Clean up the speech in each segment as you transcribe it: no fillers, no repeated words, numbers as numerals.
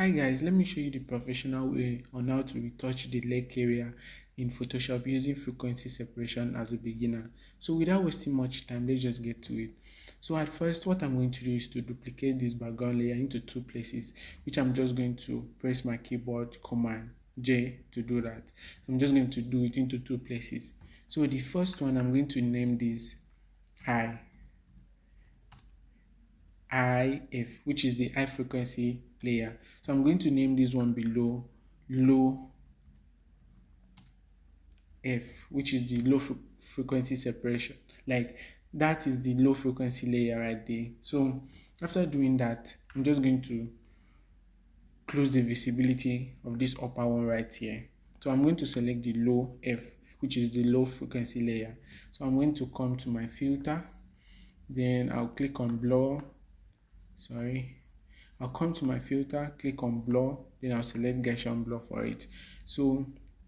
Hi guys, let me show you the professional way on how to retouch the leg area in Photoshop using frequency separation as a beginner. So without wasting much time, let's just get to it. So at first, what I'm going to do is to duplicate this background layer into two places, which I'm just going to press my keyboard Command J to do that. I'm just going to do it into two places. So the first one, I'm going to name this I. IF, which is the high frequency layer. So I'm going to name this one below low F, which is the low frequency separation. Like that is the low frequency layer right there. So after doing that, I'm just going to close the visibility of this upper one right here. So I'm going to select the low F, which is the low frequency layer. So I'm going to come to my filter, then I'll click on blur. I'll come to my filter, click on blur, then I'll select Gaussian blur for it. So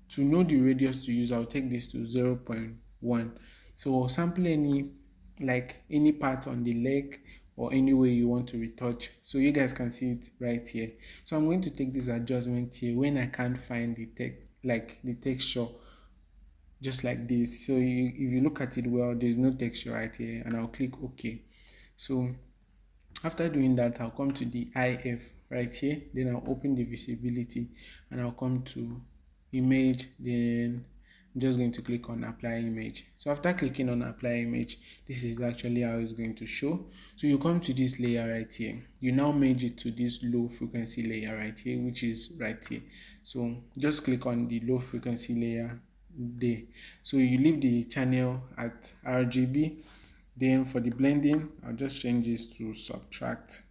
to know the radius to use, I'll take this to 0.1. So sample any part on the leg or any way you want to retouch, so you guys can see it right here. So I'm going to take this adjustment here when I can't find the texture, just like this. So if you look at it well, there's no texture right here, and I'll click OK. So after doing that, I'll come to the IF right here, then I'll open the visibility and I'll come to image, then I'm just going to click on apply image. So after clicking on apply image, this is actually how it's going to show. So you come to this layer right here, you now merge it to this low frequency layer right here, which is right here. So just click on the low frequency layer there. So you leave the channel at RGB. Then for the blending, I'll just change this to subtract.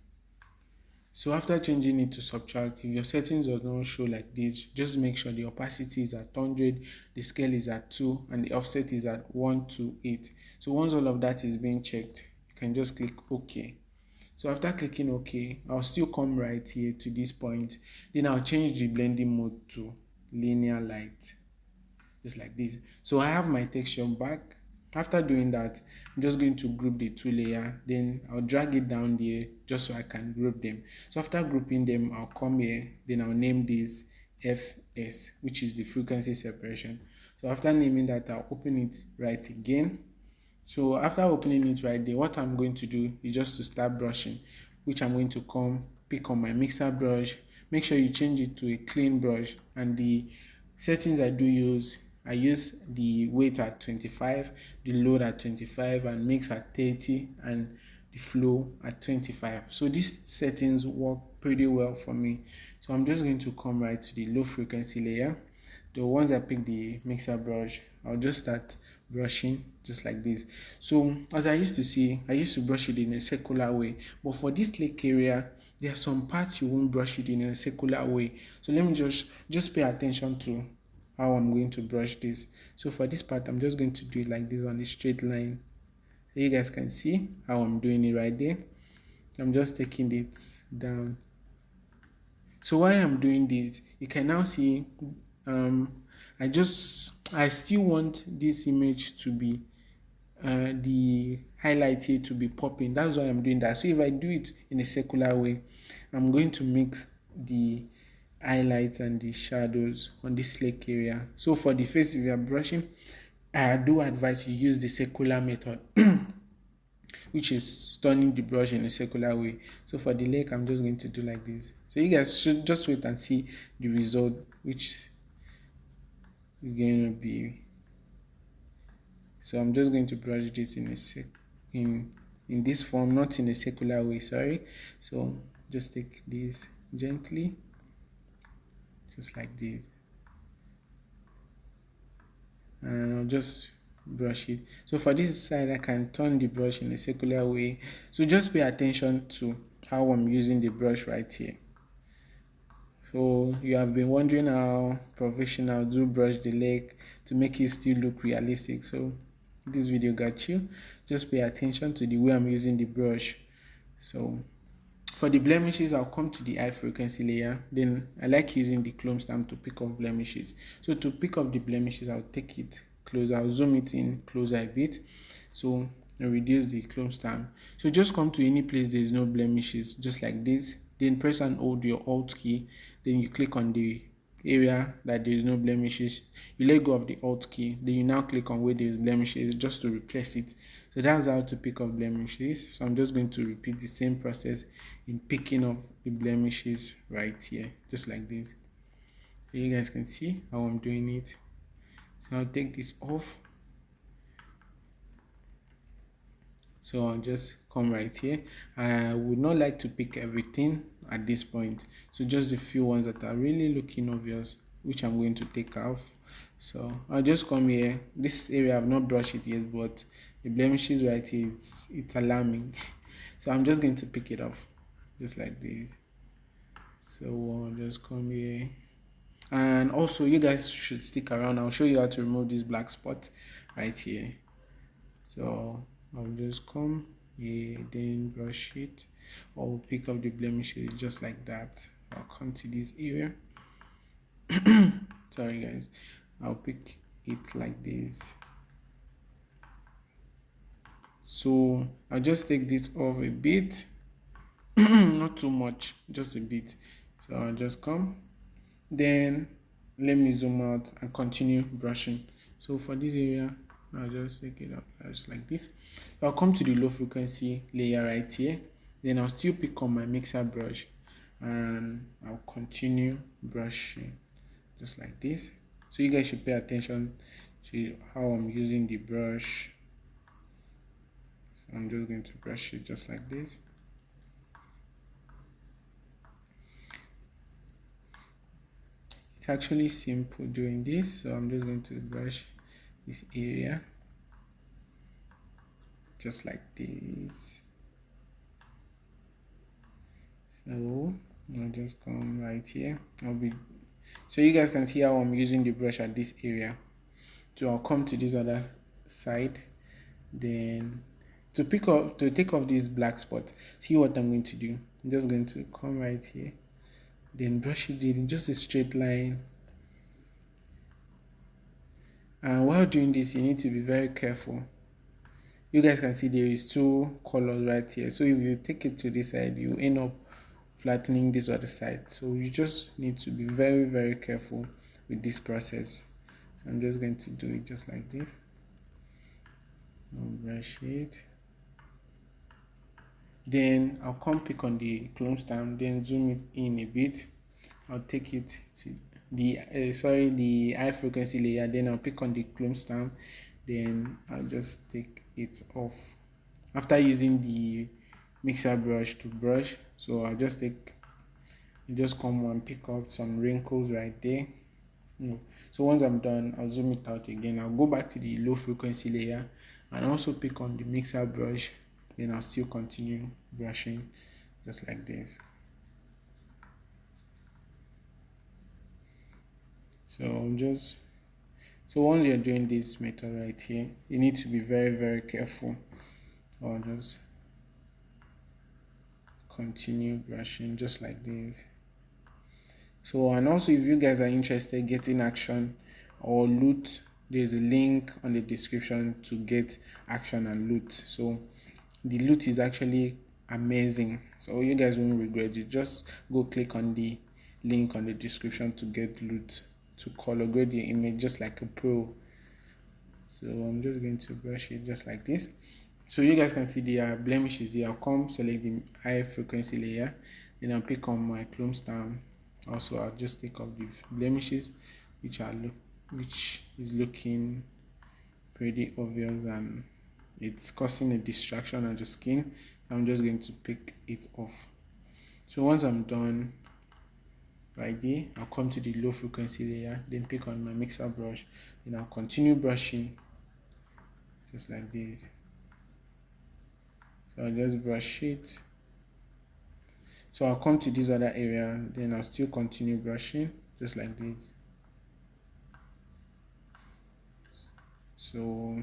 So after changing it to subtract, if your settings does not show like this, just make sure the opacity is at 100, the scale is at 2, and the offset is at 1 to 8. So once all of that is being checked, you can just click OK. So after clicking OK, I'll still come right here to this point. Then I'll change the blending mode to linear light, just like this. So I have my texture back. After doing that, I'm just going to group the two layers, then I'll drag it down there just so I can group them. So after grouping them, I'll come here, then I'll name this FS, which is the frequency separation. So after naming that, I'll open it right again. So after opening it right there, what I'm going to do is just to start brushing, which I'm going to come pick on my mixer brush. Make sure you change it to a clean brush, and the settings I use the weight at 25, the load at 25, and mix at 30, and the flow at 25. So these settings work pretty well for me. So I'm just going to come right to the low frequency layer. The ones I pick the mixer brush, I'll just start brushing just like this. So as I used to see, I used to brush it in a circular way, but for this leg area, there are some parts you won't brush it in a circular way. So let me just pay attention to how I'm going to brush this. So for this part, I'm just going to do it like this on the straight line, so you guys can see how I'm doing it right there. I'm just taking it down. So while I'm doing this, you can now see I still want this image to be the highlight here to be popping. That's why I'm doing that. So if I do it in a circular way, I'm going to mix the highlights and the shadows on this leg area. So for the face, if you are brushing, I do advise you use the circular method, which is turning the brush in a circular way. So for the leg, I'm just going to do like this. So you guys should just wait and see the result, which is going to be. So I'm just going to brush this in this form, not in a circular way, sorry. So just take this gently, just like this, and I'll just brush it. So for this side, I can turn the brush in a circular way. So just pay attention to how I'm using the brush right here. So you have been wondering how professional do brush the leg to make it still look realistic. So this video got you. Just pay attention to the way I'm using the brush. So for the blemishes, I'll come to the high frequency layer. Then I like using the clone stamp to pick off blemishes. So to pick off the blemishes, I'll take it closer. I'll zoom it in closer a bit. So I reduce the clone stamp. So just come to any place there is no blemishes, just like this. then press and hold your alt key, then you click on the area that there is no blemishes, you let go of the alt key, then you now click on where there is blemishes just to replace it. So that's how to pick up blemishes. So I'm just going to repeat the same process in picking up the blemishes right here, just like this. So you guys can see how I'm doing it. So I'll take this off. So I'll just come right here. I would not like to pick everything at this point, so just the few ones that are really looking obvious, which I'm going to take off. So I'll just come here. This area I've not brushed it yet, but the blemishes right here, it's alarming. So I'm just going to pick it off just like this. So I'll just come here, and also you guys should stick around. I'll show you how to remove this black spot right here. So I'll just come here, then brush it, or pick up the blemishes just like that. I'll come to this area. Sorry guys, I'll pick it like this. So I'll just take this off a bit, not too much, just a bit. So I'll just come, then let me zoom out and continue brushing. So for this area, I'll just take it up just like this. I'll come to the low frequency layer right here, then I'll still pick up my mixer brush and I'll continue brushing just like this. So you guys should pay attention to how I'm using the brush. So I'm just going to brush it just like this. It's actually simple doing this, so I'm just going to brush this area just like this. So I'll just come right here. So you guys can see how I'm using the brush at this area. So I'll come to this other side, then to take off this black spot, see what I'm going to do. I'm just going to come right here, then brush it in just a straight line. And while doing this, you need to be very careful. You guys can see there is two colors right here, so if you take it to this side, you end up flattening this other side. So you just need to be very, very careful with this process. So I'm just going to do it just like this. I'll brush it, then I'll come pick on the clone stamp, then zoom it in a bit. I'll take it to the high frequency layer, then I'll pick on the clone stamp, then I'll just take it off after using the mixer brush to brush. So I'll just come and pick up some wrinkles right there. So once I'm done, I'll zoom it out again. I'll go back to the low frequency layer and also pick on the mixer brush, then I'll still continue brushing just like this. So once you're doing this method right here, you need to be very, very careful. I'll just continue brushing just like this. So, and also if you guys are interested getting action or loot, there's a link on the description to get action and loot. So the loot is actually amazing, so you guys won't regret it. Just go click on the link on the description to get loot, to color grade your image just like a pro. So I'm just going to brush it just like this. So you guys can see the blemishes here. I'll come select the high frequency layer, then I'll pick on my clone stamp. Also I'll just take off the blemishes which is looking pretty obvious and it's causing a distraction on the skin. I'm just going to pick it off. So once I'm done right there, I'll come to the low frequency layer, then pick on my mixer brush, then I'll continue brushing just like this. So I'll just brush it. So I'll come to this other area, then I'll still continue brushing just like this. So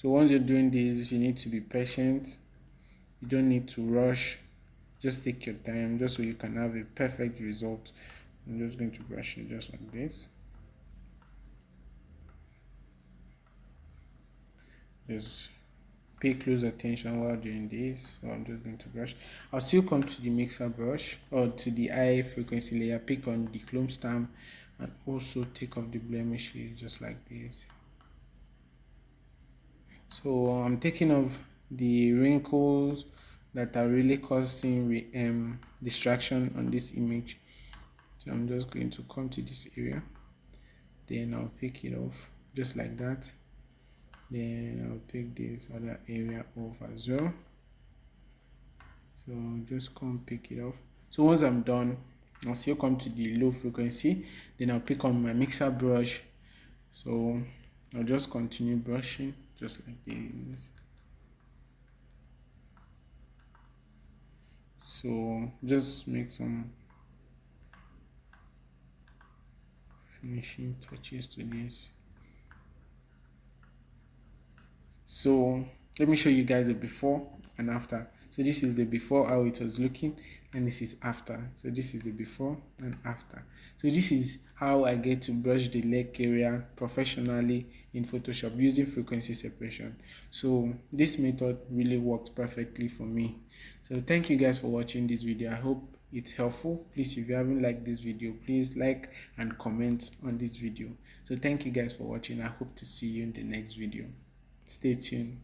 once you're doing this, you need to be patient. You don't need to rush. Just take your time, just so you can have a perfect result. I'm just going to brush it just like this. pay close attention while doing this. So I'm just going to brush. I'll still come to the mixer brush or to the high frequency layer, pick on the clone stamp, and also take off the blemishes just like this. So I'm taking off the wrinkles that are really causing distraction on this image. So I'm just going to come to this area, then I'll pick it off just like that. Then I'll pick this other area off as well. So just come pick it off. So once I'm done, I'll still come to the low frequency, then I'll pick on my mixer brush. So I'll just continue brushing just like this. So just make some finishing touches to this. So let me show you guys the before and after. So this is the before, how it was looking, and this is after. So this is the before and after. So this is how I get to brush the leg area professionally in Photoshop using frequency separation. So this method really works perfectly for me. So thank you guys for watching this video. I hope it's helpful. Please, if you haven't liked this video, please like and comment on this video. So thank you guys for watching. I hope to see you in the next video. Stay tuned.